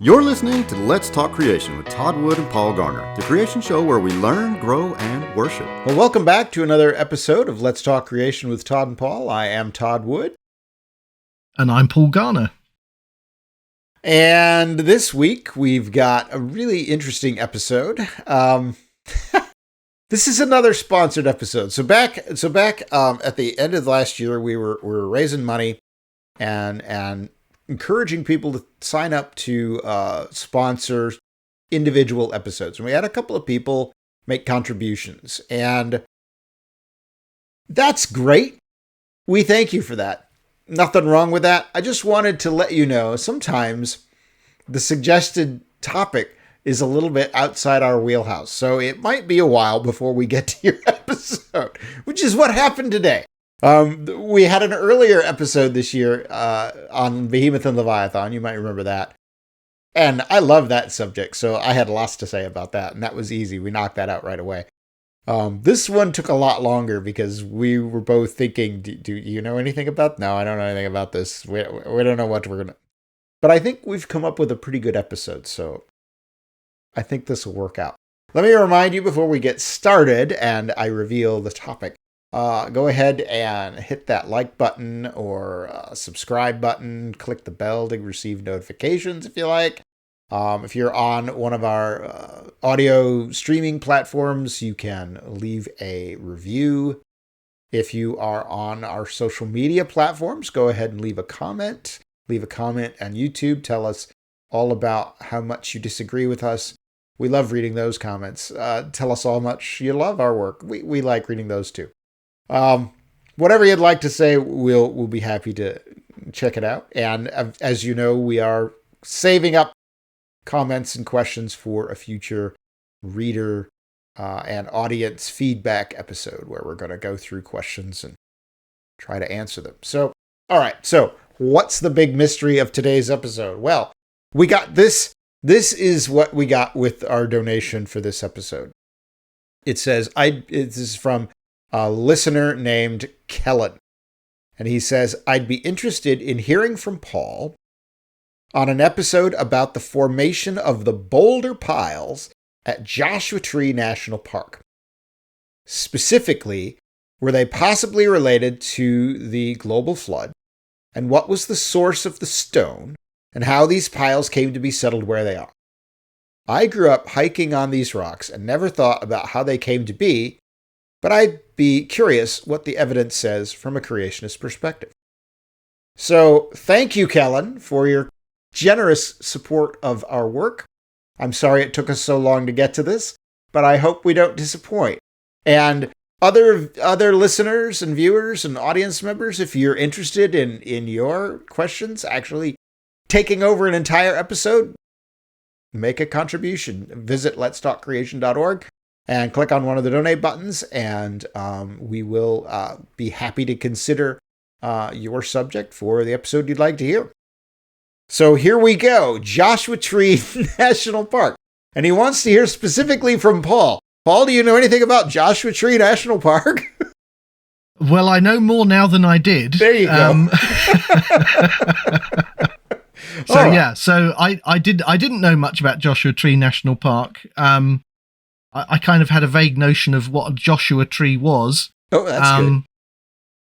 You're listening to Let's Talk Creation with Todd Wood and Paul Garner, the creation show where we learn, grow, and worship. Well, welcome back to another episode of Let's Talk Creation with Todd and Paul. I am Todd Wood. And I'm Paul Garner. And this week, we've got a really interesting episode. This is another sponsored episode. So back at the end of last year, we were raising money and encouraging people to sign up to sponsor individual episodes. And we had a couple of people make contributions. And that's great. We thank you for that. Nothing wrong with that. I just wanted to let you know, sometimes the suggested topic is a little bit outside our wheelhouse. So it might be a while before we get to your episode, which is what happened today. We had an earlier episode this year on Behemoth and Leviathan. You might remember that. And I love that subject, so I had lots to say about that, and that was easy. We knocked that out right away. This one took a lot longer because we were both thinking, do you know anything about? No, I don't know anything about this. We don't know what we're going to... But I think we've come up with a pretty good episode, so I think this will work out. Let me remind you before we get started and I reveal the topic. Go ahead and hit that like button or subscribe button. Click the bell to receive notifications if you like. If you're on one of our audio streaming platforms, you can leave a review. If you are on our social media platforms, go ahead and leave a comment. Leave a comment on YouTube. Tell us all about how much you disagree with us. We love reading those comments. Tell us how much you love our work. We like reading those too. Whatever you'd like to say, we'll be happy to check it out. And as you know, we are saving up comments and questions for a future reader and audience feedback episode where we're going to go through questions and try to answer them. So, all right. So what's the big mystery of today's episode? Well, we got this. This is what we got with our donation for this episode. It says, this is from a listener named Kellen. And he says, I'd be interested in hearing from Paul on an episode about the formation of the boulder piles at Joshua Tree National Park. Specifically, were they possibly related to the global flood? And what was the source of the stone? And how these piles came to be settled where they are? I grew up hiking on these rocks and never thought about how they came to be, but I'd be curious what the evidence says from a creationist perspective. So thank you, Kellen, for your generous support of our work. I'm sorry it took us so long to get to this, but I hope we don't disappoint. And other listeners and viewers and audience members, if you're interested in your questions actually taking over an entire episode, make a contribution. Visit letstalkcreation.org. And click on one of the donate buttons, and we will be happy to consider your subject for the episode you'd like to hear. So here we go, Joshua Tree National Park. And he wants to hear specifically from Paul. Paul, do you know anything about Joshua Tree National Park? Well, I know more now than I did. There you go. So I didn't know much about Joshua Tree National Park. I kind of had a vague notion of what a Joshua tree was. Oh, that's good.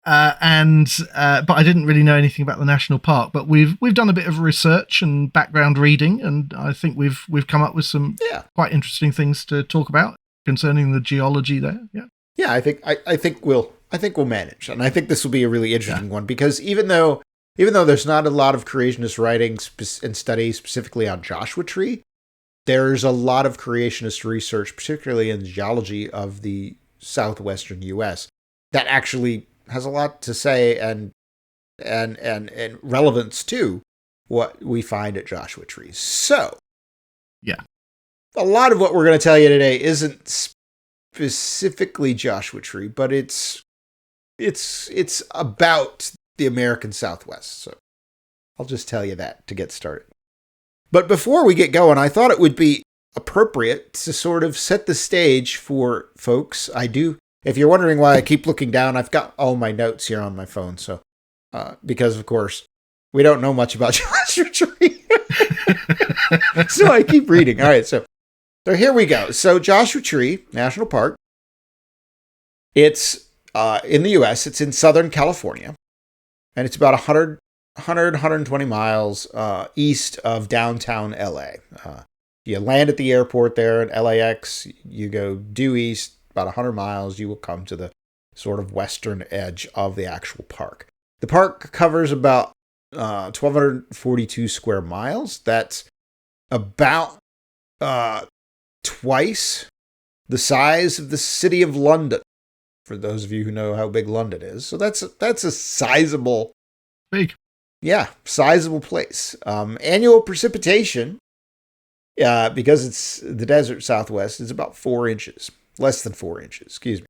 But I didn't really know anything about the national park. But we've done a bit of research and background reading, and I think we've come up with some quite interesting things to talk about concerning the geology there. Yeah. I think we'll manage, and I think this will be a really interesting one because even though there's not a lot of creationist writing and study specifically on Joshua Tree, there's a lot of creationist research, particularly in geology of the southwestern U.S., that actually has a lot to say and relevance to what we find at Joshua Tree. So, a lot of what we're going to tell you today isn't specifically Joshua Tree, but it's about the American Southwest. So, I'll just tell you that to get started. But before we get going, I thought it would be appropriate to sort of set the stage for folks. If you're wondering why I keep looking down, I've got all my notes here on my phone. So, because of course, we don't know much about Joshua Tree. So I keep reading. All right, so here we go. So Joshua Tree National Park. It's in the U.S. It's in Southern California, and it's about 120 miles east of downtown L.A. You land at the airport there at LAX. You go due east about 100 miles. You will come to the sort of western edge of the actual park. The park covers about 1,242 square miles. That's about twice the size of the city of London, for those of you who know how big London is. So that's a sizable, sizable place. Annual precipitation, because it's the desert Southwest, is about 4 inches, less than 4 inches, excuse me.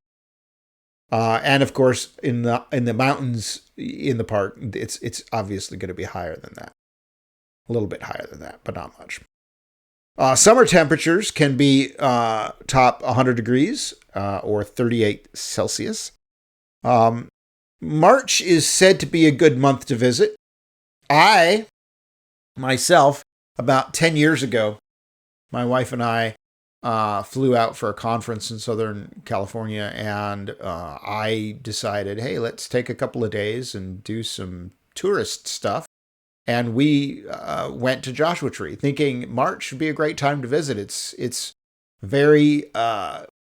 And of course, in the mountains in the park, it's obviously going to be higher than that, a little bit higher than that, but not much. Summer temperatures can be top 100 degrees or 38 Celsius. March is said to be a good month to visit. I, myself, about 10 years ago, my wife and I flew out for a conference in Southern California, and I decided, hey, let's take a couple of days and do some tourist stuff. And we went to Joshua Tree, thinking March would be a great time to visit. It's very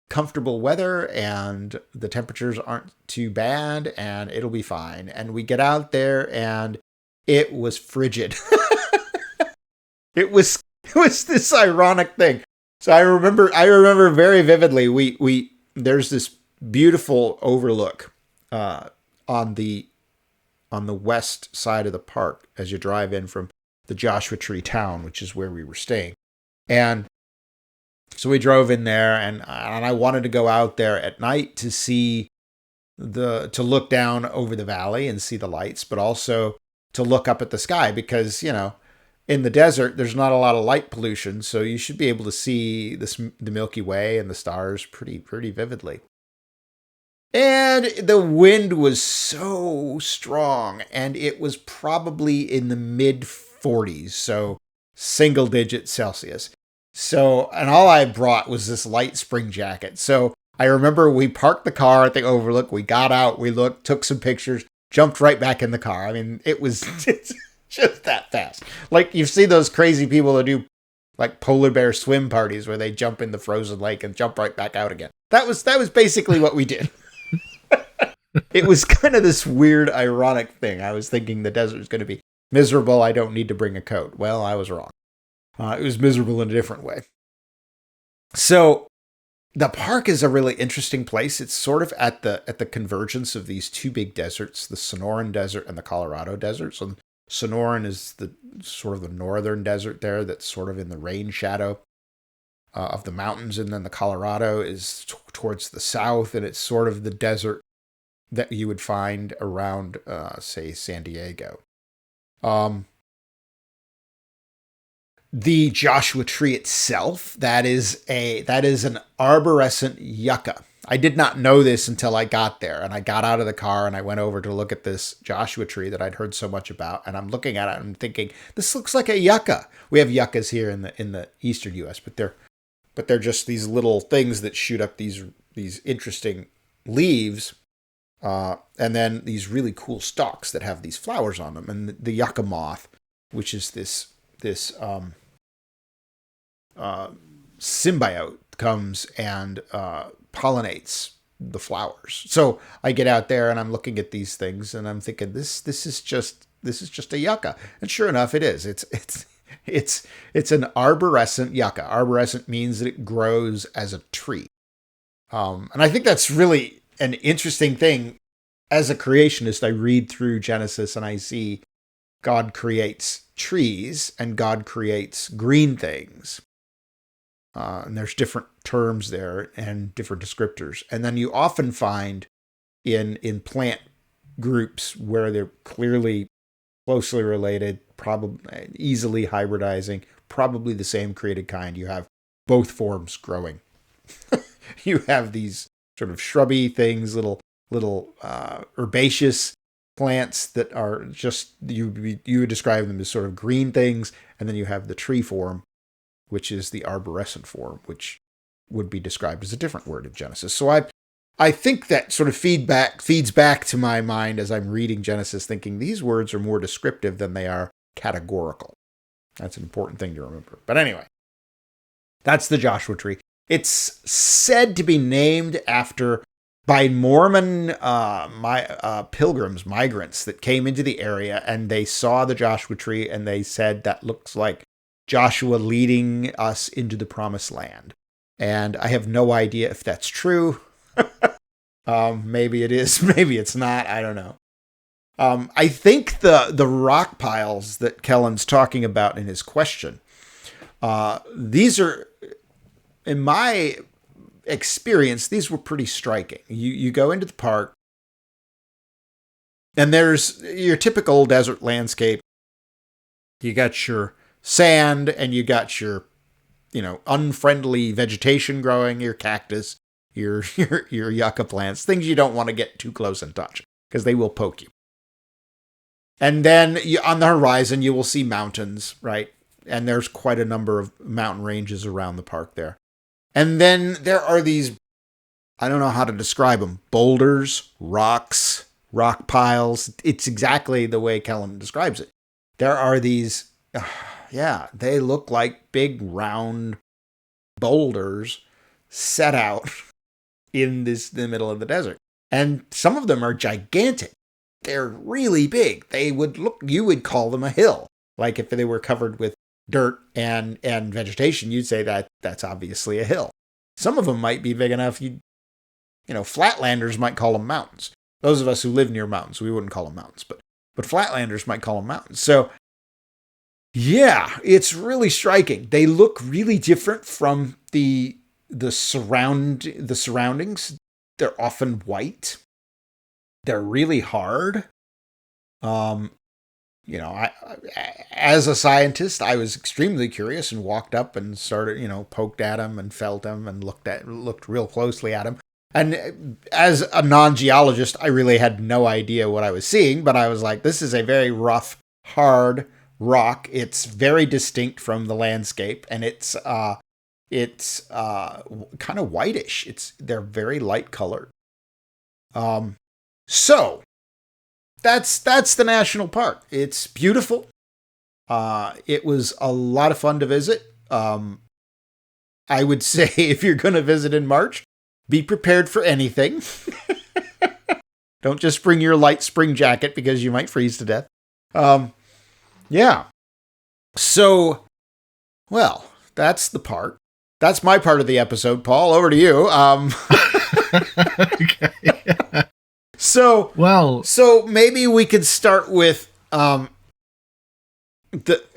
comfortable weather, and the temperatures aren't too bad, and it'll be fine. And we get out there, and it was frigid. It was this ironic thing. So I remember very vividly. We there's this beautiful overlook on the west side of the park as you drive in from the Joshua Tree town, which is where we were staying. And so we drove in there, and I wanted to go out there at night to see to look down over the valley and see the lights, but also to look up at the sky, because, in the desert, there's not a lot of light pollution, so you should be able to see the Milky Way and the stars pretty vividly. And the wind was so strong, and it was probably in the mid-40s, so single-digit Celsius. So, and all I brought was this light spring jacket. So I remember we parked the car at the Overlook, we got out, we looked, took some pictures, jumped right back in the car. I mean, it's just that fast. Like, you see those crazy people that do like polar bear swim parties where they jump in the frozen lake and jump right back out again. That was basically what we did. It was kind of this weird, ironic thing. I was thinking the desert is going to be miserable. I don't need to bring a coat. Well, I was wrong. It was miserable in a different way. So the park is a really interesting place. It's sort of at the convergence of these two big deserts, the Sonoran Desert and the Colorado Desert. So Sonoran is the sort of the northern desert there that's sort of in the rain shadow of the mountains. And then the Colorado is towards the south, and it's sort of the desert that you would find around, say, San Diego. The Joshua Tree itself, that is an arborescent yucca. I did not know this until I got there, and I got out of the car and I went over to look at this Joshua Tree that I'd heard so much about, and I'm looking at it and I'm thinking, this looks like a yucca. We have yuccas here in the eastern U.S., but they're just these little things that shoot up these interesting leaves. And then these really cool stalks that have these flowers on them. And the yucca moth, which is this symbiote, comes and pollinates the flowers. So I get out there and I'm looking at these things and I'm thinking, this is just a yucca. And sure enough, it is. It's an arborescent yucca. Arborescent means that it grows as a tree. And I think that's really an interesting thing. As a creationist, I read through Genesis and I see God creates trees and God creates green things. And there's different terms there and different descriptors. And then you often find in plant groups where they're clearly closely related, probably easily hybridizing, probably the same created kind. You have both forms growing. You have these sort of shrubby things, little herbaceous plants that are just, you would describe them as sort of green things, and then you have the tree form which is the arborescent form, which would be described as a different word in Genesis. So I think that sort of feeds back to my mind as I'm reading Genesis, thinking these words are more descriptive than they are categorical. That's an important thing to remember. But anyway, that's the Joshua Tree. It's said to be named after by Mormon pilgrims, migrants that came into the area, and they saw the Joshua Tree and they said that looks like Joshua leading us into the promised land. And I have no idea if that's true. Maybe it is, maybe it's not. I don't know. I think the rock piles that Kellen's talking about in his question, these are, in my experience, these were pretty striking. You go into the park, and there's your typical desert landscape. You got your sand, and you got your, unfriendly vegetation growing, your cactus, your yucca plants, things you don't want to get too close and touch because they will poke you. And then on the horizon, you will see mountains, right? And there's quite a number of mountain ranges around the park there. And then there are these, I don't know how to describe them, boulders, rocks, rock piles. It's exactly the way Kellen describes it. There are these, they look like big round boulders set out in the middle of the desert. And some of them are gigantic. They're really big. You would call them a hill. Like if they were covered with dirt and vegetation, you'd say that that's obviously a hill. Some of them might be big enough, flatlanders might call them mountains. Those of us who live near mountains, we wouldn't call them mountains, but flatlanders might call them mountains. So yeah, it's really striking. They look really different from the surroundings. They're often white. They're really hard. As a scientist, I was extremely curious and walked up and started, poked at them and felt them and looked real closely at them. And as a non-geologist, I really had no idea what I was seeing, but I was like, this is a very rough, hard rock. It's very distinct from the landscape, and it's kind of whitish. They're very light colored. So that's the national park. It's beautiful. It was a lot of fun to visit. I would say if you're going to visit in March, be prepared for anything. Don't just bring your light spring jacket because you might freeze to death. Yeah. So, well, that's the part. That's my part of the episode, Paul. Over to you. Okay. So maybe we could start with the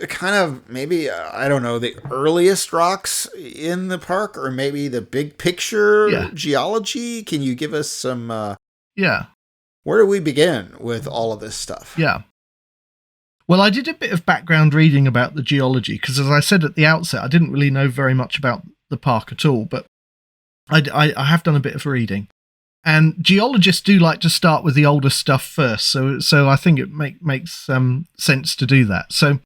kind of maybe I don't know, the earliest rocks in the park, or maybe the big picture geology. Can you give us some? Where do we begin with all of this stuff? Yeah. Well, I did a bit of background reading about the geology because, as I said at the outset, I didn't really know very much about the park at all, but I have done a bit of reading. And geologists do like to start with the older stuff first, so I think it makes sense to do that. So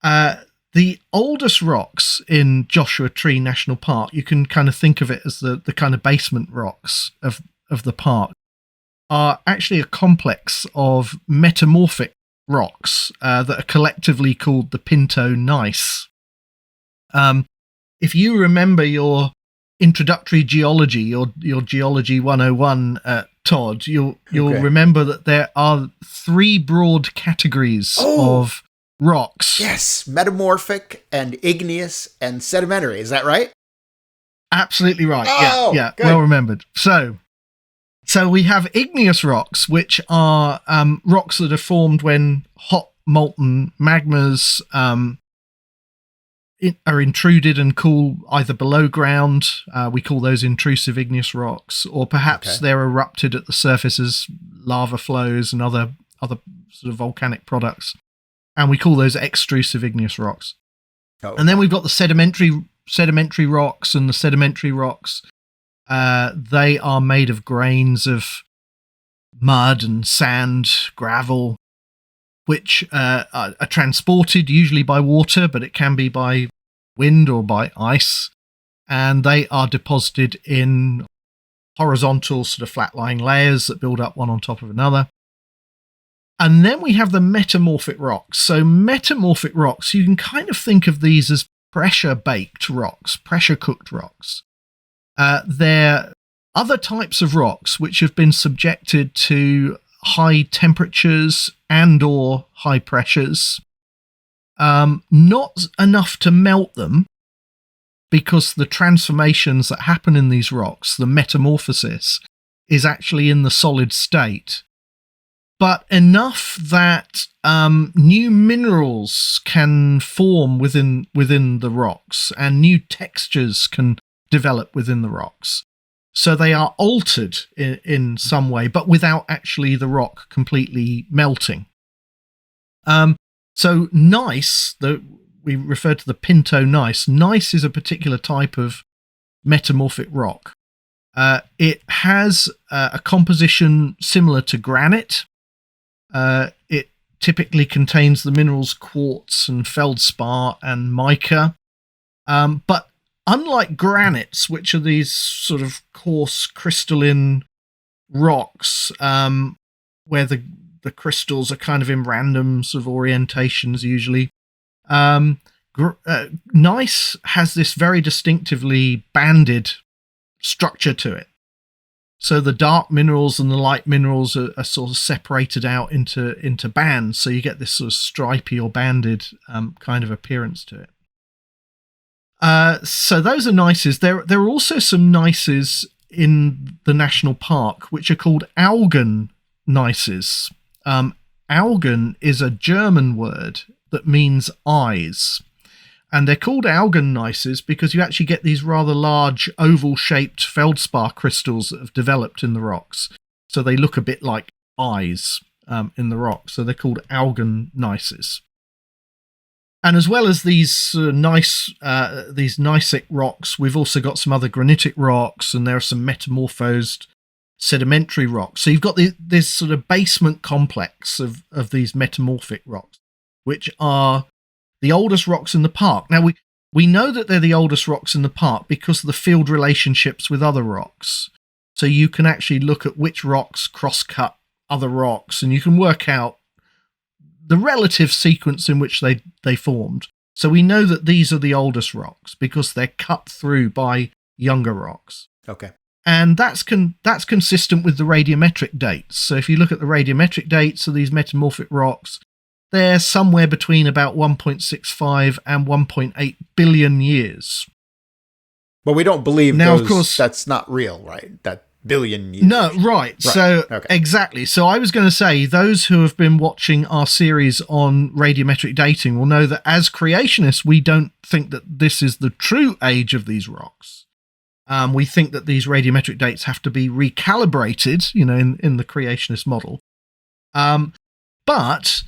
the oldest rocks in Joshua Tree National Park, you can kind of think of it as the kind of basement rocks of the park, are actually a complex of metamorphic rocks that are collectively called the Pinto Gneiss. If you remember your introductory geology, your Geology 101, Todd, you'll remember that there are three broad categories of rocks. Yes, metamorphic and igneous and sedimentary. Is that right? Absolutely right. Yeah, good. Well remembered. So we have igneous rocks, which are rocks that are formed when hot molten magmas are intruded and cool either below ground. We call those intrusive igneous rocks, or perhaps they're erupted at the surface as lava flows and other sort of volcanic products, and we call those extrusive igneous rocks. And then we've got the sedimentary rocks, and the sedimentary rocks, they are made of grains of mud and sand, gravel, which are transported usually by water, but it can be by wind or by ice, and they are deposited in horizontal sort of flat-lying layers that build up one on top of another. And then we have the metamorphic rocks. So metamorphic rocks, you can kind of think of these as pressure-baked rocks, pressure-cooked rocks. They're other types of rocks which have been subjected to high temperatures and or high pressures. Not enough to melt them, because the transformations that happen in these rocks, the metamorphosis, is actually in the solid state. But enough that new minerals can form within the rocks, and new textures can develop within the rocks. So they are altered in some way, but without actually the rock completely melting. So gneiss, we refer to the Pinto gneiss. Gneiss is a particular type of metamorphic rock. It has a composition similar to granite. It typically contains the minerals quartz and feldspar and mica. But unlike granites, which are these sort of coarse crystalline rocks, where the crystals are kind of in random sort of orientations usually, gneiss has this very distinctively banded structure to it. So the dark minerals and the light minerals are sort of separated out into bands. So you get this sort of stripy or banded kind of appearance to it. So those are gneisses. There are also some gneisses in the national park which are called algen gneisses. Algen is a German word that means eyes. And they're called algen gneisses because you actually get these rather large oval-shaped feldspar crystals that have developed in the rocks. So they look a bit like eyes in the rock. So they're called algen gneisses. And as well as these these gneissic rocks, we've also got some other granitic rocks, and there are some metamorphosed sedimentary rocks. So you've got this sort of basement complex of these metamorphic rocks, which are the oldest rocks in the park. Now, we know that they're the oldest rocks in the park because of the field relationships with other rocks. So you can actually look at which rocks cross-cut other rocks, and you can work out the relative sequence in which they formed. So we know that these are the oldest rocks because they're cut through by younger rocks. Okay. And that's consistent with the radiometric dates. So if you look at the radiometric dates of these metamorphic rocks, they're somewhere between about 1.65 and 1.8 billion years. But we don't believe now, those, of course, that's not real, right? That billion years. No, right. So, okay. Exactly. So I was going to say, those who have been watching our series on radiometric dating will know that as creationists, we don't think that this is the true age of these rocks. We think that these radiometric dates have to be recalibrated, in the creationist model. But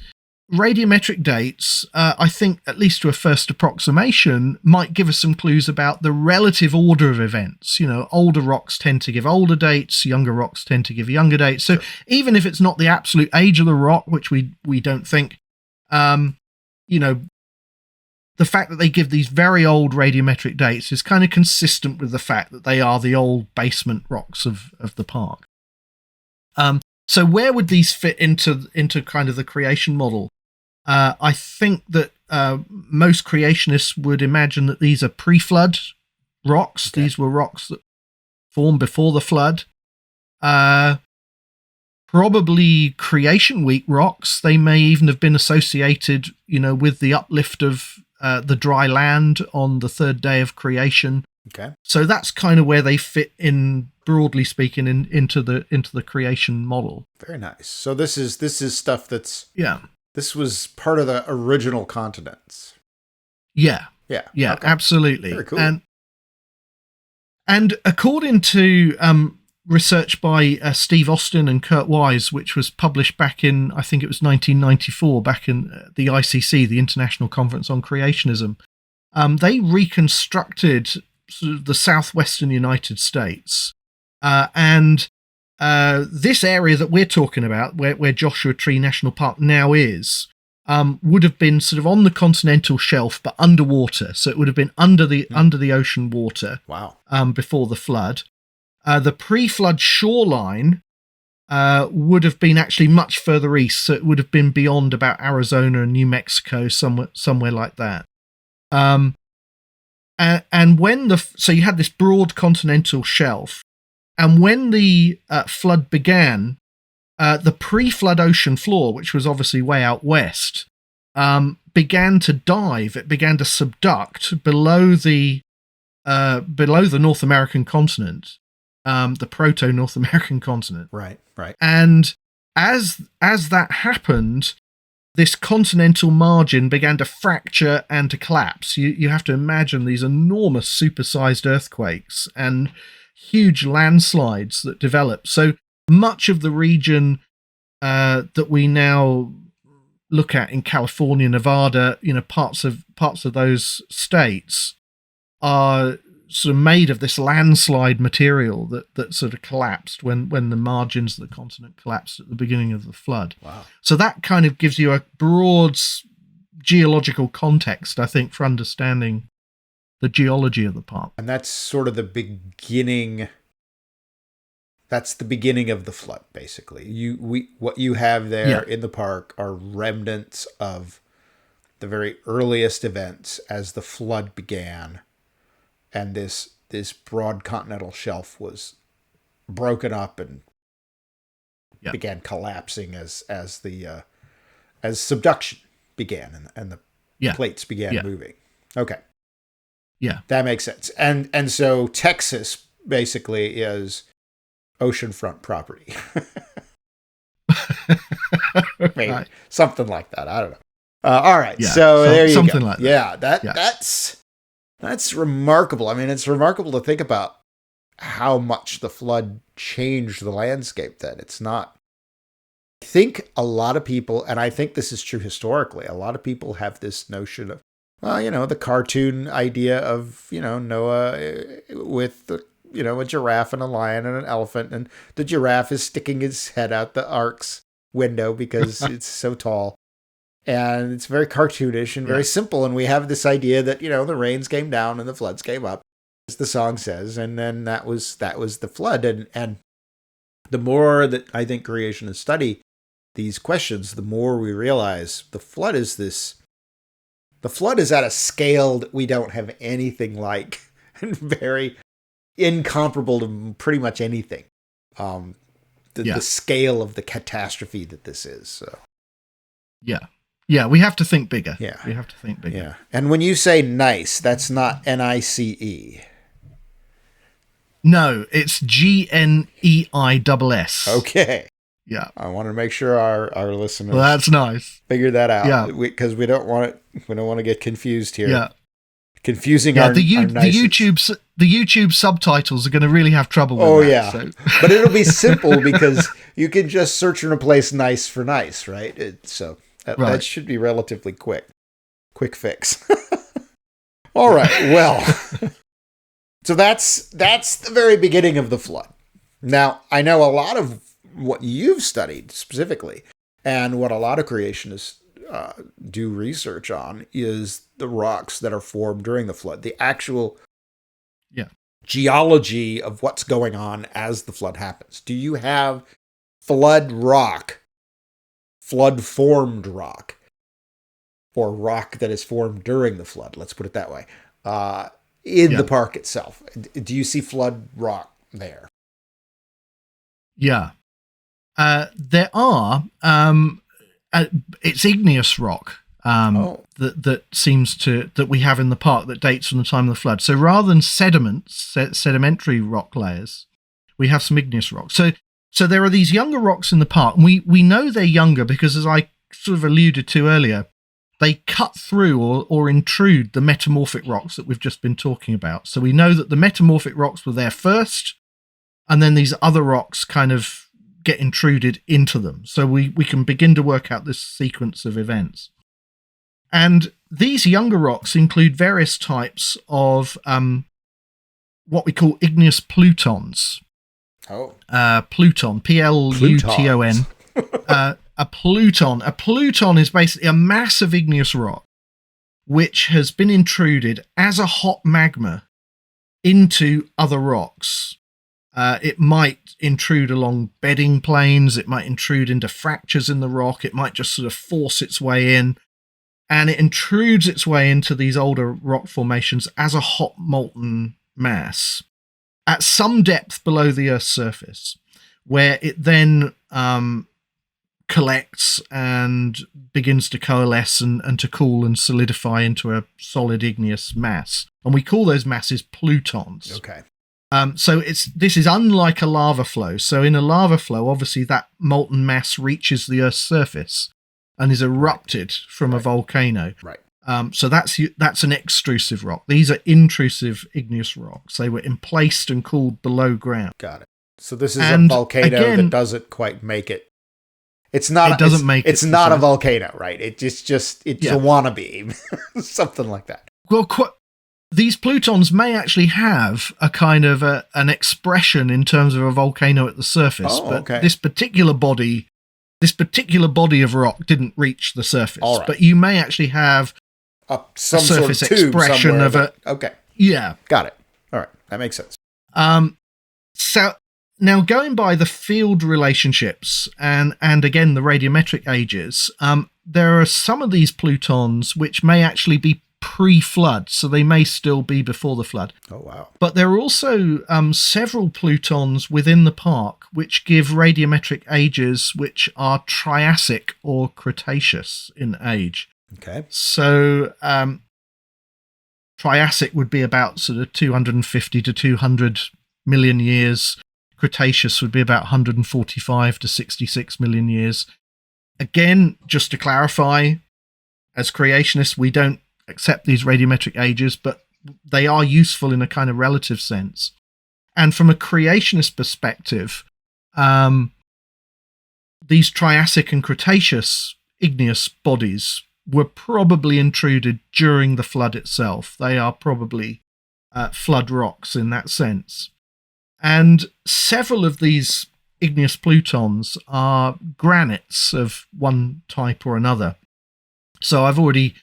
radiometric dates, I think, at least to a first approximation, might give us some clues about the relative order of events. Older rocks tend to give older dates, younger rocks tend to give younger dates. So even if it's not the absolute age of the rock, which we don't think, the fact that they give these very old radiometric dates is kind of consistent with the fact that they are the old basement rocks of the park. So where would these fit into kind of the creation model? I think that most creationists would imagine that these are pre-flood rocks. Okay. These were rocks that formed before the flood. Probably creation week rocks. They may even have been associated, with the uplift of the dry land on the third day of creation. Okay. So that's kind of where they fit in, broadly speaking, into the creation model. Very nice. So this is stuff that's This was part of the original continents. Yeah. Yeah. Yeah. Okay. Absolutely. Very cool. And according to research by Steve Austin and Kurt Wise, which was published back in, I think it was 1994, back in the ICC, the International Conference on Creationism, they reconstructed sort of the southwestern United States. And this area that we're talking about, where Joshua Tree National Park now is, would have been sort of on the continental shelf, but underwater. So it would have been under the ocean water. Wow. Before the flood. The pre-flood shoreline would have been actually much further east. So it would have been beyond about Arizona and New Mexico, somewhere like that. And when so you had this broad continental shelf, and when the flood began, the pre-flood ocean floor, which was obviously way out west, began to dive. It began to subduct below the North American continent, the proto-North American continent. Right. And as that happened, this continental margin began to fracture and to collapse. You have to imagine these enormous supersized earthquakes and huge landslides that developed. So much of the region that we now look at in California, Nevada, parts of those states are sort of made of this landslide material that sort of collapsed when the margins of the continent collapsed at the beginning of the flood. Wow. So that kind of gives you a broad geological context, I think, for understanding the geology of the park. And that's sort of the beginning. That's the beginning of the flood, basically. What you have there in the park are remnants of the very earliest events as the flood began, and this broad continental shelf was broken up and began collapsing as subduction began and the plates began moving. Okay. Yeah. That makes sense. And so Texas basically is oceanfront property. Maybe something like that. I don't know. All right. Yeah, so there you something go. Like that. Yeah, that's remarkable. I mean, it's remarkable to think about how much the flood changed the landscape then. It's not. I think a lot of people, and I think this is true historically, a lot of people have this notion of, well, the cartoon idea of, Noah with a giraffe and a lion and an elephant, and the giraffe is sticking his head out the ark's window because it's so tall. And it's very cartoonish and very simple. And we have this idea that, the rains came down and the floods came up, as the song says. And then that was the flood. And the more that I think creationists study these questions, the more we realize the flood is at a scale that we don't have anything like, and very incomparable to pretty much anything. The scale of the catastrophe that this is. So. Yeah, we have to think bigger. Yeah. We have to think bigger. Yeah. And when you say nice, that's not NICE. No, it's GNEISS. Okay. Yeah. I want to make sure our listeners that's nice. Figure that out. Yeah. Because we don't want to get confused here. Yeah. Confusing our the YouTube subtitles are going to really have trouble with that. Oh, yeah. So. But it'll be simple because you can just search and replace nice for nice, right? That should be relatively quick. Quick fix. All right. Well, so that's the very beginning of the flood. Now, I know a lot of what you've studied specifically, and what a lot of creationists do research on, is the rocks that are formed during the flood. The actual geology of what's going on as the flood happens. Do you have flood-formed rock, or rock that is formed during the flood, let's put it that way, in the park itself? Do you see flood rock there? Yeah. There are. It's igneous rock that seems that we have in the park that dates from the time of the flood. So rather than sedimentary rock layers, we have some igneous rock. So there are these younger rocks in the park, and we know they're younger because, as I sort of alluded to earlier, they cut through or intrude the metamorphic rocks that we've just been talking about. So we know that the metamorphic rocks were there first, and then these other rocks kind of get intruded into them. So we can begin to work out this sequence of events. And these younger rocks include various types of what we call igneous plutons. Oh. Pluton, Pluton. a pluton. A pluton is basically a mass of igneous rock which has been intruded as a hot magma into other rocks. It might intrude along bedding planes, it might intrude into fractures in the rock, it might just sort of force its way in, and it intrudes its way into these older rock formations as a hot molten mass at some depth below the Earth's surface, where it then collects and begins to coalesce and to cool and solidify into a solid igneous mass. And we call those masses plutons. Okay. So this is unlike a lava flow. So in a lava flow, obviously that molten mass reaches the Earth's surface and is erupted from a volcano. Right. So that's an extrusive rock. These are intrusive igneous rocks. They were emplaced and cooled below ground. Got it. So this is a volcano that doesn't quite make it. It's not. It doesn't make it. It's not a volcano, right? It's a wannabe, something like that. Well, these plutons may actually have a kind of an expression in terms of a volcano at the surface, this particular body of rock didn't reach the surface. All right. But you may actually have some surface sort of tube expression of a. Okay. Yeah. Got it. All right, that makes sense. So now going by the field relationships and again the radiometric ages, there are some of these plutons which may actually be pre-flood, so they may still be before the flood. Oh, wow. But there are also several plutons within the park which give radiometric ages which are Triassic or Cretaceous in age. Okay. So Triassic would be about sort of 250 to 200 million years. Cretaceous would be about 145 to 66 million years. Again, just to clarify, as creationists, we don't accept these radiometric ages, but they are useful in a kind of relative sense. And from a creationist perspective, these Triassic and Cretaceous igneous bodies were probably intruded during the flood itself. They are probably flood rocks in that sense. And several of these igneous plutons are granites of one type or another. So I've already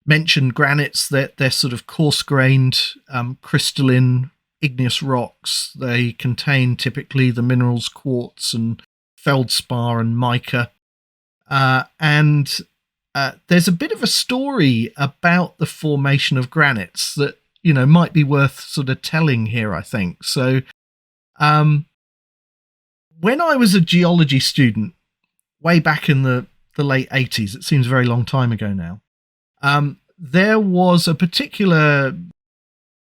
mentioned granites, that they're sort of coarse-grained, crystalline igneous rocks. They contain typically the minerals quartz and feldspar and mica. And there's a bit of a story about the formation of granites that, might be worth sort of telling here, I think. So when I was a geology student, way back in the late 80s, it seems a very long time ago now, there was a particular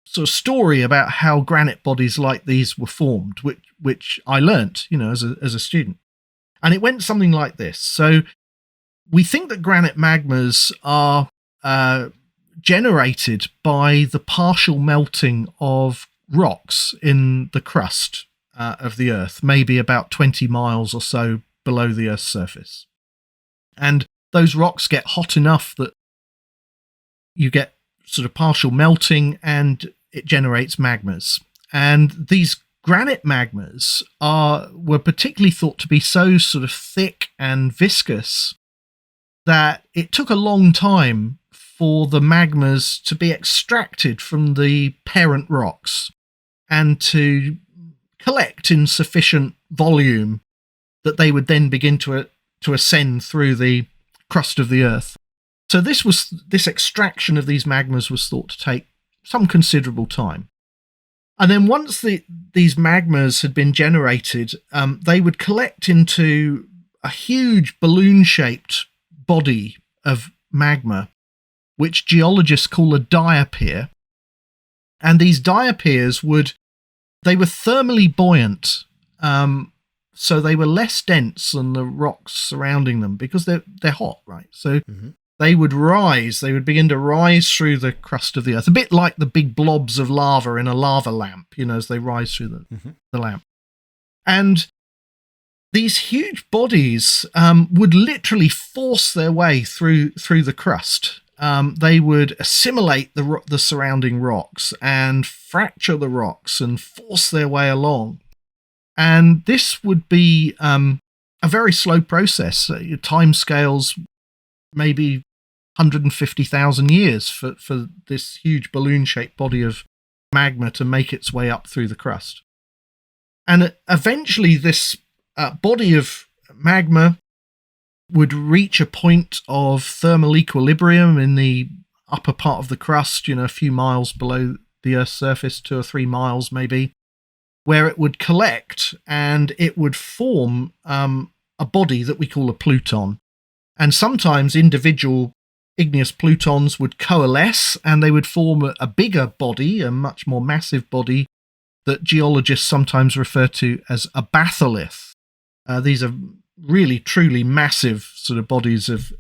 sort of story about how granite bodies like these were formed, which I learnt, as a student. And it went something like this. So we think that granite magmas are generated by the partial melting of rocks in the crust of the Earth, maybe about 20 miles or so below the Earth's surface. And those rocks get hot enough that you get sort of partial melting and it generates magmas. And these granite magmas were particularly thought to be so sort of thick and viscous that it took a long time for the magmas to be extracted from the parent rocks and to collect in sufficient volume that they would then begin to ascend through the crust of the Earth. So this extraction of these magmas was thought to take some considerable time. And then once these magmas had been generated, they would collect into a huge balloon-shaped body of magma, which geologists call a diapir. And these diapirs were thermally buoyant, so they were less dense than the rocks surrounding them because they're hot, right? So they would begin to rise through the crust of the Earth, a bit like the big blobs of lava in a lava lamp, as they rise through the lamp. And these huge bodies would literally force their way through the crust. They would assimilate the surrounding rocks and fracture the rocks and force their way along. And this would be a a very slow process. Your time scales maybe 150,000 years for this huge balloon-shaped body of magma to make its way up through the crust. And eventually this body of magma would reach a point of thermal equilibrium in the upper part of the crust, a few miles below the Earth's surface, 2 or 3 miles maybe, where it would collect and it would form a body that we call a pluton. And sometimes individual igneous plutons would coalesce and they would form a bigger body, a much more massive body that geologists sometimes refer to as a batholith. These are really, truly massive sort of bodies of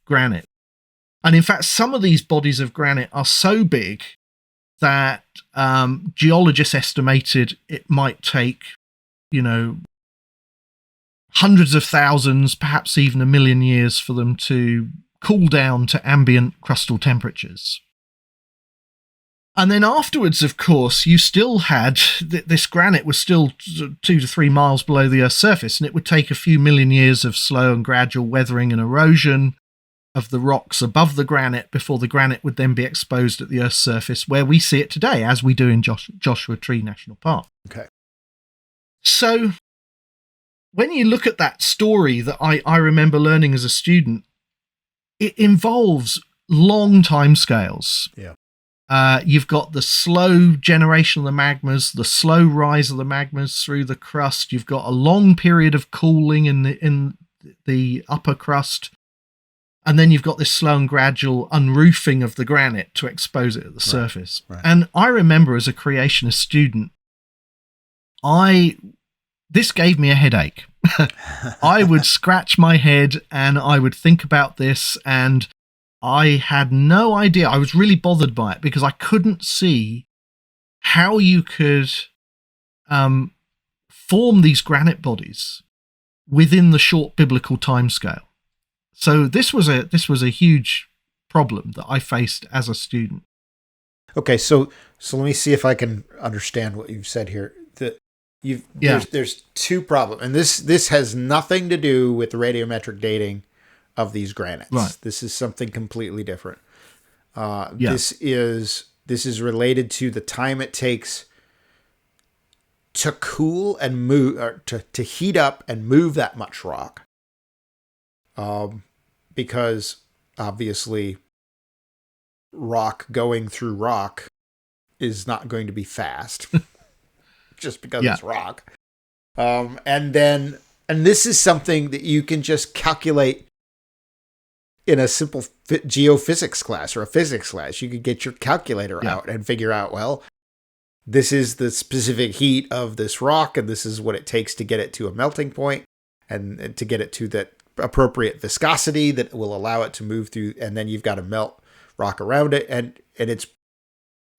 granite. And in fact, some of these bodies of granite are so big that geologists estimated it might take, hundreds of thousands, perhaps even 1 million years for them to cool down to ambient crustal temperatures. And then afterwards, of course, you still had this granite was still 2 to 3 miles below the Earth's surface, and it would take a few million years of slow and gradual weathering and erosion of the rocks above the granite before the granite would then be exposed at the Earth's surface where we see it today, as we do in Joshua Tree National Park. Okay. So when you look at that story that I remember learning as a student, it involves long time scales. Yeah. You've got the slow generation of the magmas, the slow rise of the magmas through the crust. You've got a long period of cooling in the upper crust. And then you've got this slow and gradual unroofing of the granite to expose it at the surface. Right. And I remember as a creationist student, this gave me a headache. I would scratch my head and I would think about this, and I had no idea. I was really bothered by it because I couldn't see how you could form these granite bodies within the short biblical timescale. So this was a huge problem that I faced as a student. Okay, so let me see if I can understand what you've said here. There's two problems, and this has nothing to do with the radiometric dating of these granites. Right. This is something completely different. This is related to the time it takes to cool and move, or to heat up and move that much rock. Because obviously rock going through rock is not going to be fast just because it's rock. And this is something that you can just calculate in a simple geophysics class or a physics class. You could get your calculator out and figure out, well, this is the specific heat of this rock, and this is what it takes to get it to a melting point and to get it to that appropriate viscosity that will allow it to move through, and then you've got to melt rock around it, and it's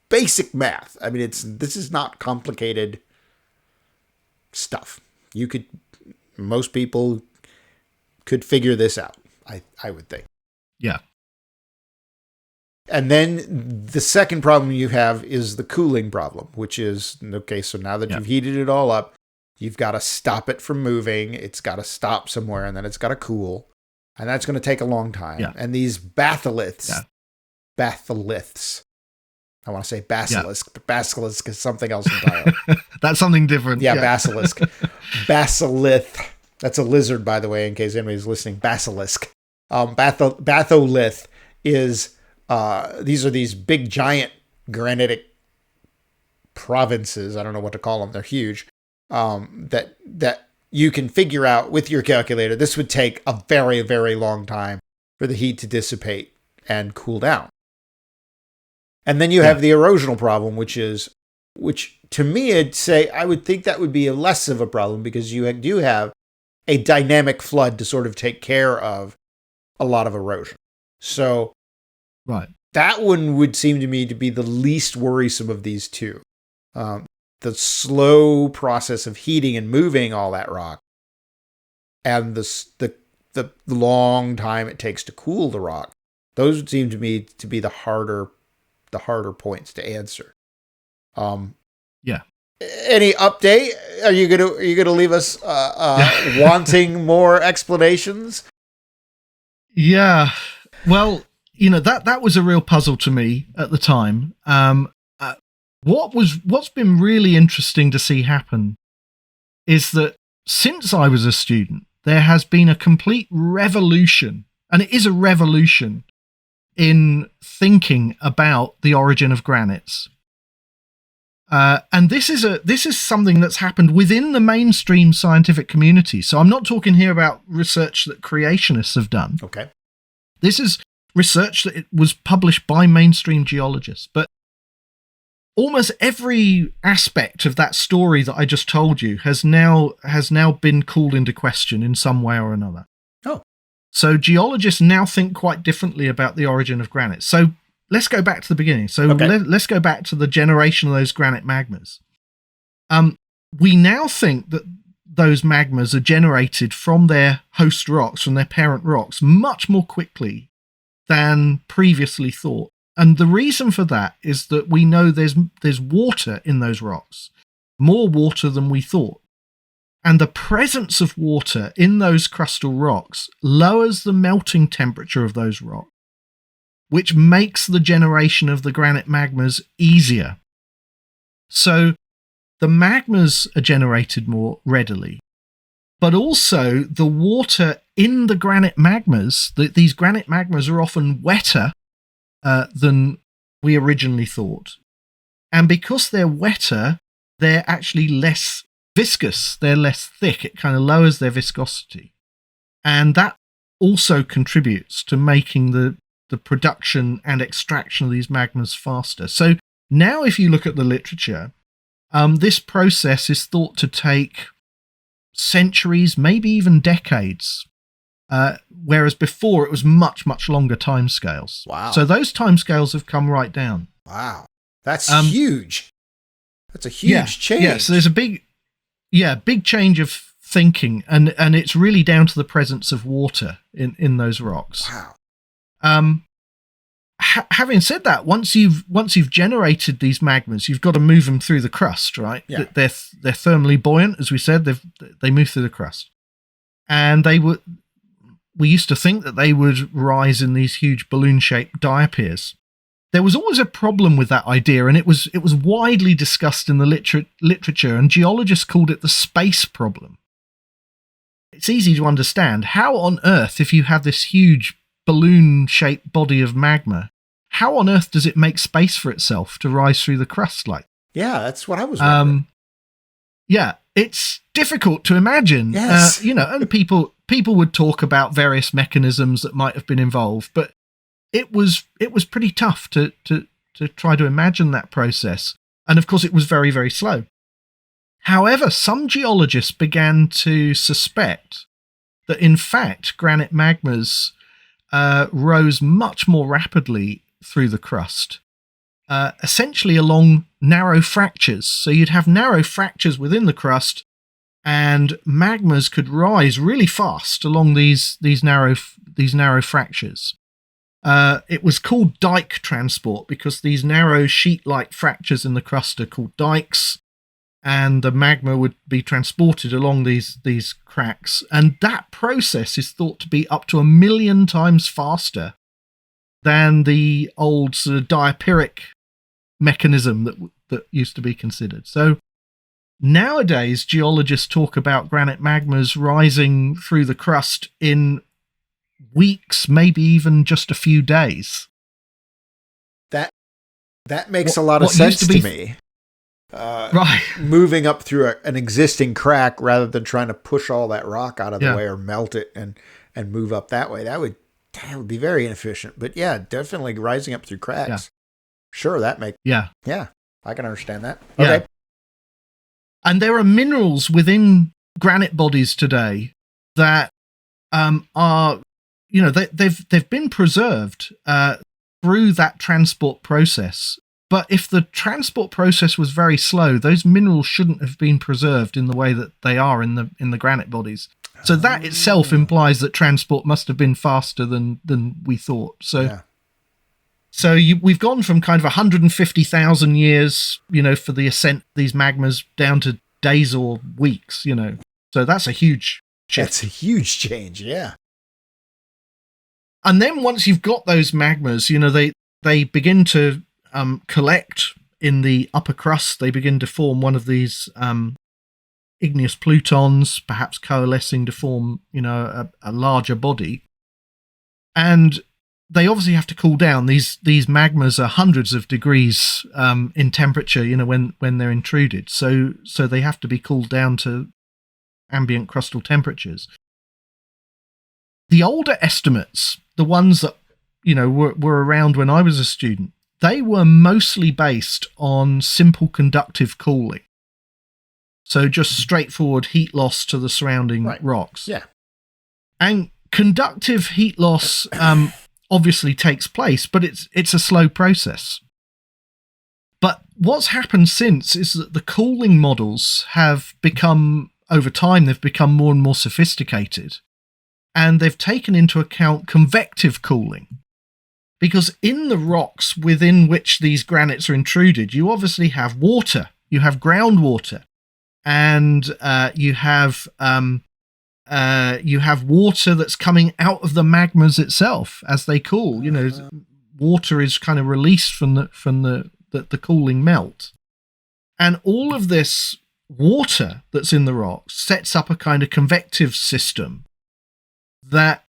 basic math. I mean, this is not complicated stuff. Most people could figure this out, I would think. Yeah. And then the second problem you have is the cooling problem, which is, okay, so now that you've heated it all up, you've got to stop it from moving. It's got to stop somewhere, and then it's got to cool. And that's going to take a long time. Yeah. And these batholiths, I want to say basilisk, but basilisk is something else entirely. That's something different. Yeah, basilisk. Basilith. That's a lizard, by the way, in case anybody's listening. Basilisk. Batholith is, these are these big, giant granitic provinces. I don't know what to call them. They're huge. That you can figure out with your calculator. This would take a very, very long time for the heat to dissipate and cool down. And then you have the erosional problem, which to me, I would think that would be less of a problem because you do have a dynamic flood to sort of take care of a lot of erosion. So that one would seem to me to be the least worrisome of these two. The slow process of heating and moving all that rock, and the long time it takes to cool the rock. Those would seem to me to be the harder points to answer. Any update? Are you gonna leave us wanting more explanations? Yeah. Well, that was a real puzzle to me at the time. What's been really interesting to see happen is that since I was a student, there has been a complete revolution, and it is a revolution in thinking about the origin of granites. And this is something that's happened within the mainstream scientific community. So I'm not talking here about research that creationists have done. Okay. This is research that it was published by mainstream geologists. But almost every aspect of that story that I just told you has now been called into question in some way or another. Oh. So geologists now think quite differently about the origin of granite. So let's go back to the beginning. So let's go back to the generation of those granite magmas. We now think that those magmas are generated from their host rocks, from their parent rocks, much more quickly than previously thought. And the reason for that is that we know there's water in those rocks, more water than we thought. And the presence of water in those crustal rocks lowers the melting temperature of those rocks, which makes the generation of the granite magmas easier. So the magmas are generated more readily, but also the water in the granite magmas, these granite magmas are often wetter than we originally thought. And because they're wetter, they're actually less viscous, they're less thick, it kind of lowers their viscosity. And that also contributes to making the production and extraction of these magmas faster. So now if you look at the literature, this process is thought to take centuries, maybe even decades, whereas before it was much, much longer timescales. Wow. So those timescales have come right down. Wow. That's huge. That's a huge change. Yeah, so there's a big change of thinking, and it's really down to the presence of water in those rocks. Wow. Having said that, once you've generated these magmas, you've got to move them through the crust, right? Yeah. They're thermally buoyant, as we said. They move through the crust, and we used to think that they would rise in these huge balloon-shaped diapirs. There was always a problem with that idea, and it was widely discussed in the literature, and geologists called it the space problem. It's easy to understand. How on earth, if you have this huge balloon-shaped body of magma, how on earth does it make space for itself to rise through the crust like? Yeah, that's what I was wondering. Yeah, it's difficult to imagine. Yes. And people would talk about various mechanisms that might have been involved, but it was pretty tough to try to imagine that process. And of course, it was very, very slow. However, some geologists began to suspect that, in fact, granite magmas rose much more rapidly through the crust, essentially along narrow fractures. So you'd have narrow fractures within the crust, and magmas could rise really fast along these narrow fractures. It was called dike transport because these narrow sheet-like fractures in the crust are called dikes, and the magma would be transported along these cracks. And that process is thought to be up to 1 million times faster than the old sort of diapiric mechanism that used to be considered. So nowadays, geologists talk about granite magmas rising through the crust in weeks, maybe even just a few days. That makes a lot of sense to me. Right. Moving up through an existing crack rather than trying to push all that rock out of the way or melt it and move up that way. That would be very inefficient. But yeah, definitely rising up through cracks. Yeah. Sure, that makes... Yeah, I can understand that. Yeah. Okay. And there are minerals within granite bodies today that are, they've been preserved through that transport process. But if the transport process was very slow, those minerals shouldn't have been preserved in the way that they are in the granite bodies. So that itself implies that transport must have been faster than we thought. So So we've gone from kind of 150,000 years, for the ascent of these magmas down to days or weeks, So that's a huge shift. That's a huge change, yeah. And then once you've got those magmas, they begin to collect in the upper crust. They begin to form one of these igneous plutons, perhaps coalescing to form, a larger body. And they obviously have to cool down. These magmas are hundreds of degrees in temperature, when they're intruded. So they have to be cooled down to ambient crustal temperatures. The older estimates, the ones that were around when I was a student, they were mostly based on simple conductive cooling. So just straightforward heat loss to the surrounding rocks. Yeah. And conductive heat loss obviously takes place, but it's a slow process. But what's happened since is that the cooling models have become, over time, they've become more and more sophisticated. And they've taken into account convective cooling. Because in the rocks within which these granites are intruded, you obviously have water. You have groundwater. And you have water that's coming out of the magmas itself as they cool. Water is kind of released from the cooling melt, and all of this water that's in the rocks sets up a kind of convective system that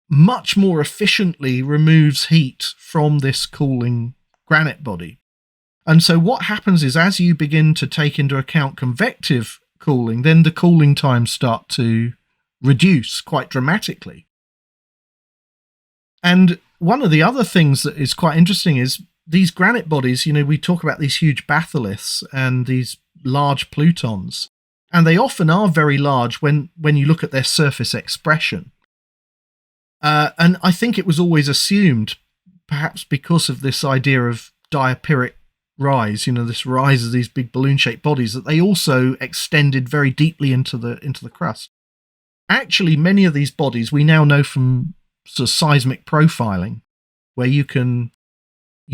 much more efficiently removes heat from this cooling granite body. And so what happens is, as you begin to take into account convective cooling, then the cooling times start to reduce quite dramatically. And one of the other things that is quite interesting is these granite bodies, we talk about these huge batholiths and these large plutons, and they often are very large when you look at their surface expression. And I think it was always assumed, perhaps because of this idea of diapiric rise, this rise of these big balloon-shaped bodies, that they also extended very deeply into the crust. Actually, many of these bodies we now know from sort of seismic profiling, where you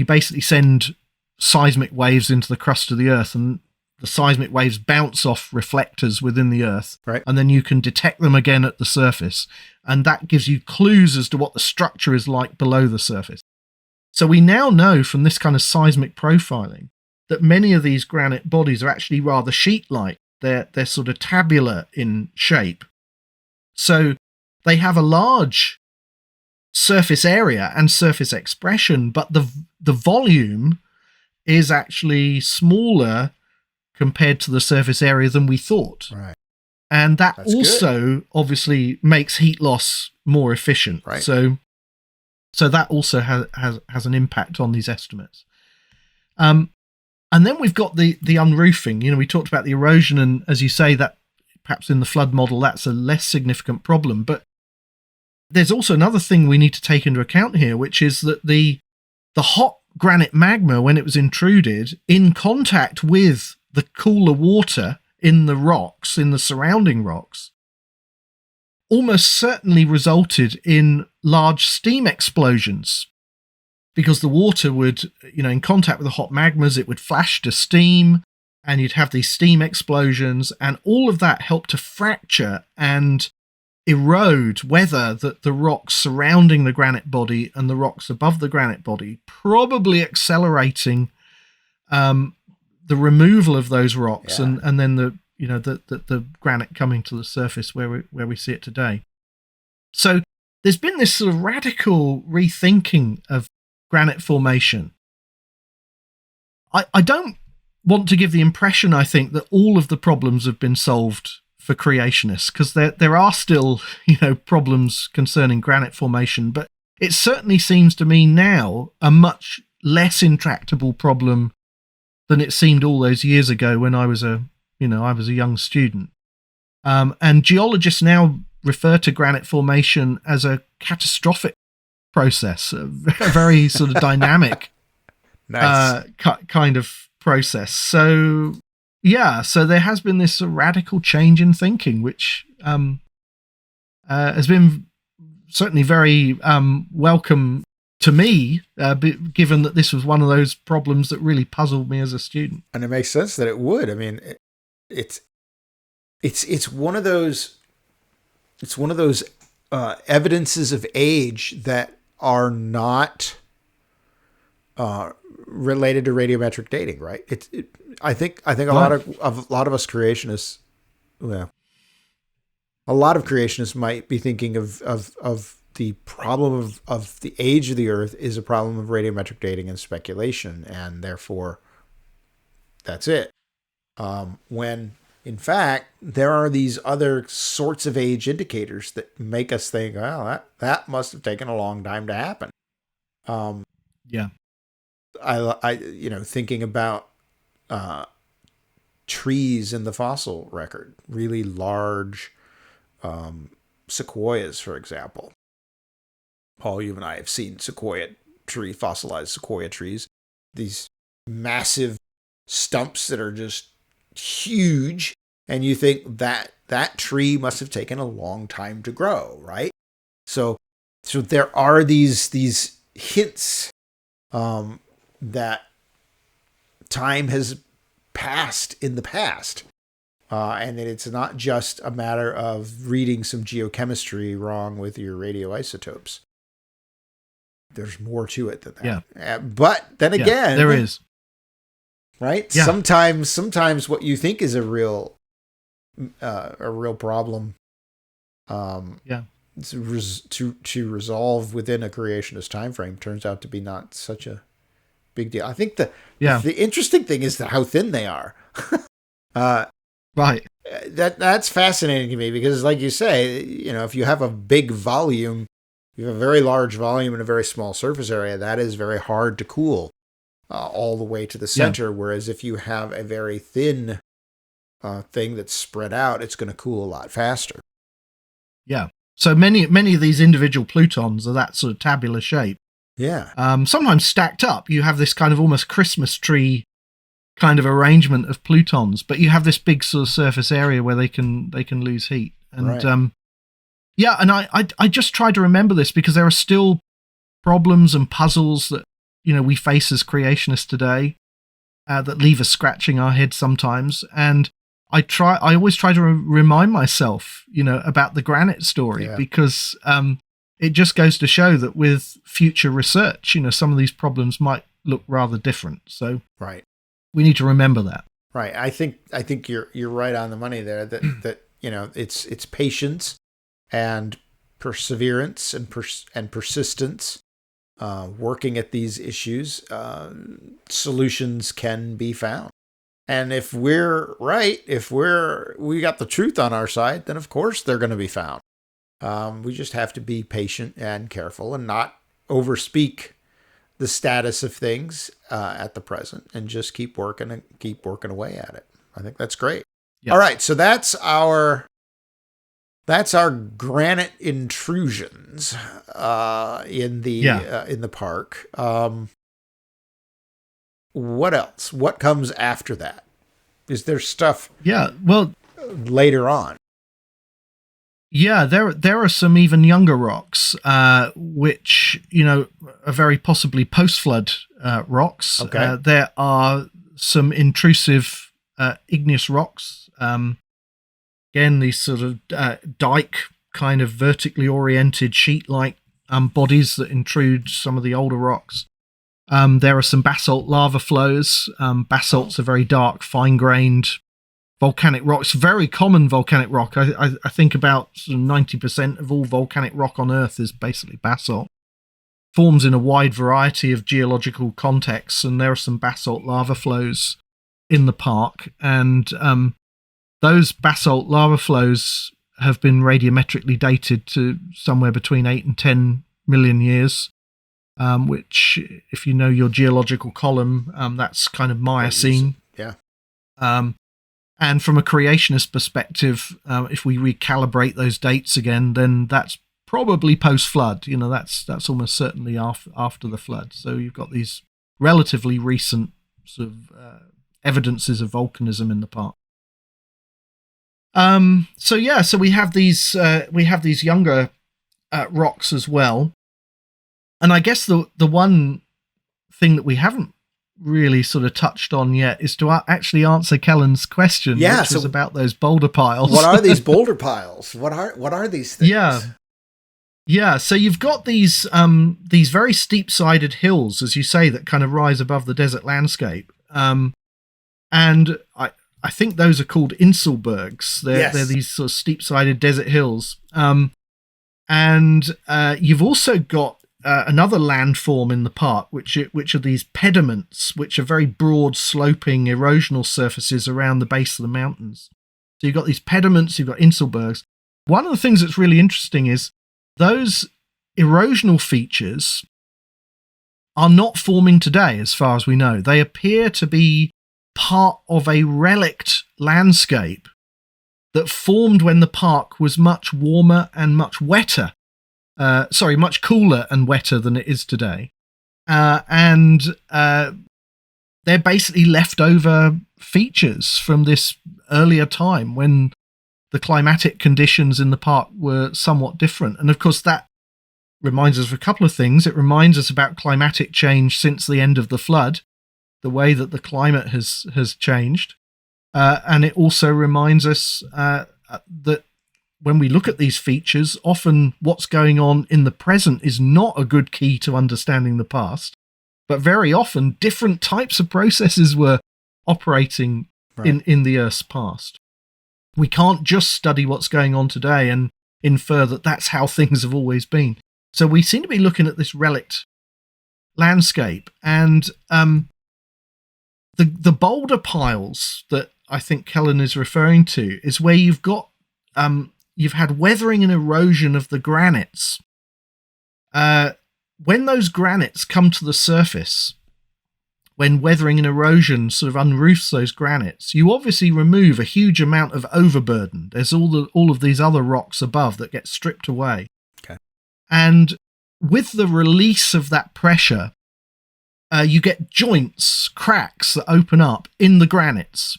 basically send seismic waves into the crust of the Earth, and the seismic waves bounce off reflectors within the Earth, and then you can detect them again at the surface, and that gives you clues as to what the structure is like below the surface. So we now know from this kind of seismic profiling that many of these granite bodies are actually rather sheet-like. They're sort of tabular in shape. So they have a large surface area and surface expression, but the volume is actually smaller compared to the surface area than we thought. Right. And that's also obviously makes heat loss more efficient. Right. So that also has an impact on these estimates. And then we've got the unroofing. We talked about the erosion, and as you say, that perhaps in the flood model, that's a less significant problem. But there's also another thing we need to take into account here, which is that the hot granite magma, when it was intruded, in contact with the cooler water in the rocks, in the surrounding rocks, almost certainly resulted in large steam explosions, because the water would, in contact with the hot magmas, it would flash to steam, and you'd have these steam explosions, and all of that helped to fracture and erode weather that the rocks surrounding the granite body and the rocks above the granite body, probably accelerating the removal of those rocks, and then the granite coming to the surface where we see it today. So there's been this sort of radical rethinking of granite formation. I don't want to give the impression, I think, that all of the problems have been solved for creationists, because there are still, problems concerning granite formation, but it certainly seems to me now a much less intractable problem than it seemed all those years ago when I was a young student. And geologists now refer to granite formation as a catastrophic process, a very sort of dynamic kind of process. So there has been this radical change in thinking, which has been certainly very welcome to me, given that this was one of those problems that really puzzled me as a student. And it makes sense that it would. I mean, it's one of those evidences of age that are not related to radiometric dating, right? I think a lot of us creationists, well, a lot of creationists might be thinking of the problem of the age of the Earth is a problem of radiometric dating and speculation, and therefore that's it. When in fact there are these other sorts of age indicators that make us think, well, that must have taken a long time to happen. Yeah. I thinking about trees in the fossil record, really large sequoias, for example. Paul, you and I have seen fossilized sequoia trees. These massive stumps that are just huge, and you think that tree must have taken a long time to grow, right? So there are these hints that time has passed in the past, and that it's not just a matter of reading some geochemistry wrong with your radioisotopes. There's more to it than that. Yeah. But then again, there is. Right? Yeah. Sometimes what you think is a real problem, to resolve within a creationist time frame turns out to be not such a big deal. I think the interesting thing is how thin they are. Right. That's fascinating to me because, like you say, if you have a big volume, you have a very large volume and a very small surface area, that is very hard to cool all the way to the center. Yeah. Whereas if you have a very thin thing that's spread out, it's going to cool a lot faster. Yeah. So many of these individual plutons are that sort of tabular shape. Yeah. Sometimes stacked up, you have this kind of almost Christmas tree kind of arrangement of plutons, but you have this big sort of surface area where they can lose heat. And right. And I just try to remember this because there are still problems and puzzles that we face as creationists today that leave us scratching our heads sometimes. And I always try to remind myself, about the granite story, because it just goes to show that with future research, some of these problems might look rather different. So right. We need to remember that. Right. I think you're right on the money there. That it's patience and perseverance and persistence, working at these issues. Solutions can be found. And if we're right, we got the truth on our side, then of course they're going to be found. We just have to be patient and careful and not overspeak the status of things at the present, and just keep working away at it. I think that's great. Yeah. All right, so that's our granite intrusions in the park. What else? What comes after that? Is there stuff? Yeah, well, later on. Yeah, there are some even younger rocks, which are very possibly post-flood rocks. Okay. There are some intrusive igneous rocks. Again, these sort of dike kind of vertically oriented sheet-like bodies that intrude some of the older rocks. There are some basalt lava flows. Basalt's a very dark, fine-grained volcanic rocks, very common volcanic rock. I think about sort of 90% of all volcanic rock on Earth is basically basalt. Forms in a wide variety of geological contexts, and there are some basalt lava flows in the park. And those basalt lava flows have been radiometrically dated to somewhere between 8 and 10 million years, which, if you know your geological column, that's kind of Miocene. Yeah. And from a creationist perspective, if we recalibrate those dates again, then that's probably post-flood. That's almost certainly after the flood. So you've got these relatively recent sort of evidences of volcanism in the park. So we have these younger rocks as well. And I guess the one thing that we haven't really sort of touched on yet is to actually answer Kellen's question, which was about those boulder piles. What are these boulder piles? What are these things? Yeah. So you've got these very steep-sided hills, as you say, that kind of rise above the desert landscape. And I think those are called Inselbergs. They're these sort of steep-sided desert hills. And you've also got another landform in the park, which are these pediments, which are very broad, sloping, erosional surfaces around the base of the mountains. So you've got these pediments, you've got Inselbergs. One of the things that's really interesting is those erosional features are not forming today, as far as we know. They appear to be part of a relict landscape that formed when the park was much warmer and much wetter. Much cooler and wetter than it is today. And they're basically leftover features from this earlier time when the climatic conditions in the park were somewhat different. And of course, that reminds us of a couple of things. It reminds us about climatic change since the end of the flood, the way that the climate has changed. And it also reminds us that when we look at these features, often what's going on in the present is not a good key to understanding the past, but very often different types of processes were operating in the Earth's past. We can't just study what's going on today and infer that that's how things have always been. So we seem to be looking at this relict landscape, and the boulder piles that I think Kellen is referring to is where you've got you've had weathering and erosion of the granites. When those granites come to the surface, when weathering and erosion sort of unroofs those granites, you obviously remove a huge amount of overburden. There's all of these other rocks above that get stripped away. Okay. And with the release of that pressure, you get joints, cracks that open up in the granites.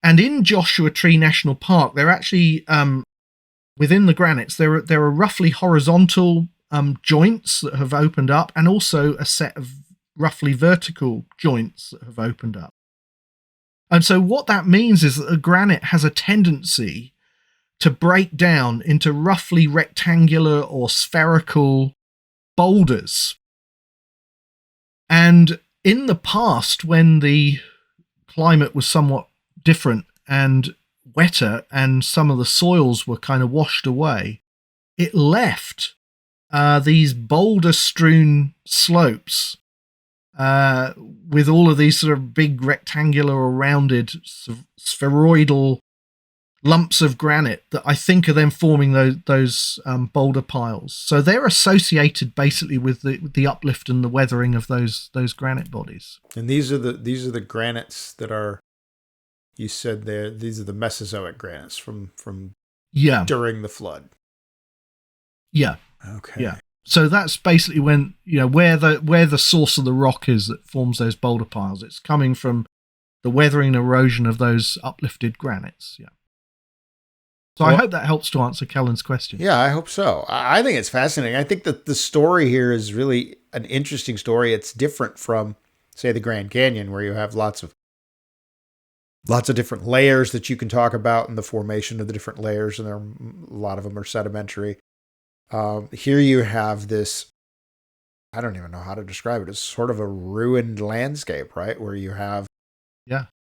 And in Joshua Tree National Park, they're actually, within the granites, there are roughly horizontal joints that have opened up, and also a set of roughly vertical joints that have opened up. And so what that means is that the granite has a tendency to break down into roughly rectangular or spherical boulders. And in the past, when the climate was somewhat different and wetter and some of the soils were kind of washed away, it left these boulder-strewn slopes with all of these sort of big rectangular or rounded spheroidal lumps of granite that I think are then forming those boulder piles. So they're associated basically with the uplift and the weathering of those granite bodies. And these are the granites that are, you said these are the Mesozoic granites from during the flood. Yeah. Okay. Yeah. So that's basically when, where the source of the rock is that forms those boulder piles. It's coming from the weathering and erosion of those uplifted granites. Yeah. So I hope that helps to answer Kellen's question. Yeah, I hope so. I think it's fascinating. I think that the story here is really an interesting story. It's different from, say, the Grand Canyon, where you have lots of different layers that you can talk about and the formation of the different layers, and a lot of them are sedimentary. Here you have this, I don't even know how to describe it. It's sort of a ruined landscape, right? Where you have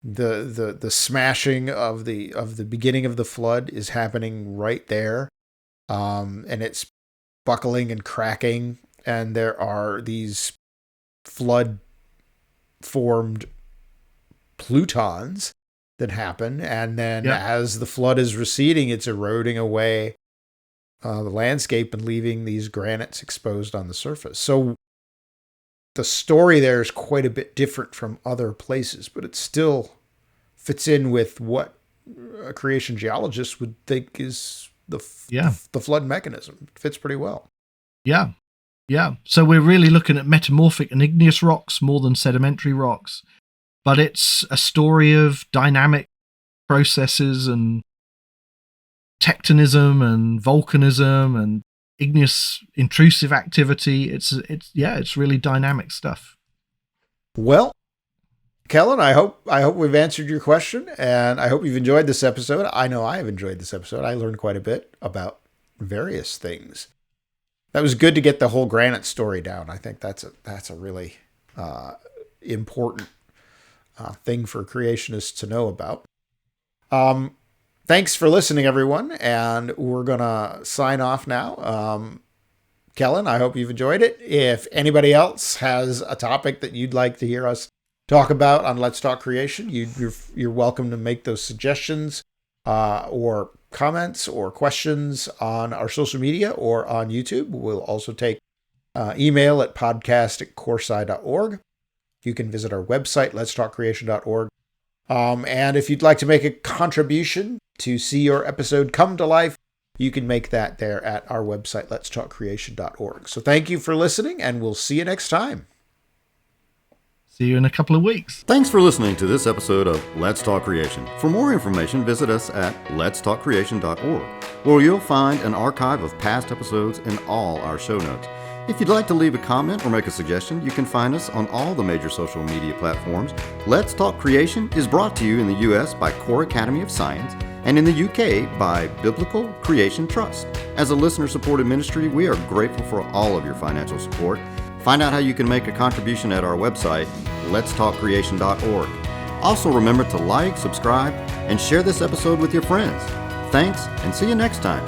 the smashing of the beginning of the flood is happening right there. And it's buckling and cracking, and there are these flood formed plutons that happen, and then as the flood is receding, it's eroding away the landscape and leaving these granites exposed on the surface. So the story there is quite a bit different from other places, but it still fits in with what a creation geologist would think is the flood mechanism. It fits pretty well. Yeah. Yeah. So we're really looking at metamorphic and igneous rocks more than sedimentary rocks, but it's a story of dynamic processes and tectonism and volcanism, and igneous intrusive activity. It's really dynamic stuff. Well, Kellen, I hope we've answered your question, and I hope you've enjoyed this episode. I know I have enjoyed this episode. I learned quite a bit about various things. That was good to get the whole granite story down. I think that's a really important thing for creationists to know about. Thanks for listening, everyone, and we're gonna sign off now. Kellen, I hope you've enjoyed it. If anybody else has a topic that you'd like to hear us talk about on Let's Talk Creation, you're welcome to make those suggestions or comments or questions on our social media or on YouTube. We'll also take email at podcast@coresci.org. You can visit our website, letstalkcreation.org. And if you'd like to make a contribution to see your episode come to life, you can make that there at our website, letstalkcreation.org. So thank you for listening, and we'll see you next time. See you in a couple of weeks. Thanks for listening to this episode of Let's Talk Creation. For more information, visit us at letstalkcreation.org, where you'll find an archive of past episodes and all our show notes. If you'd like to leave a comment or make a suggestion, you can find us on all the major social media platforms. Let's Talk Creation is brought to you in the U.S. by Core Academy of Science and in the U.K. by Biblical Creation Trust. As a listener-supported ministry, we are grateful for all of your financial support. Find out how you can make a contribution at our website, letstalkcreation.org. Also remember to like, subscribe, and share this episode with your friends. Thanks, and see you next time.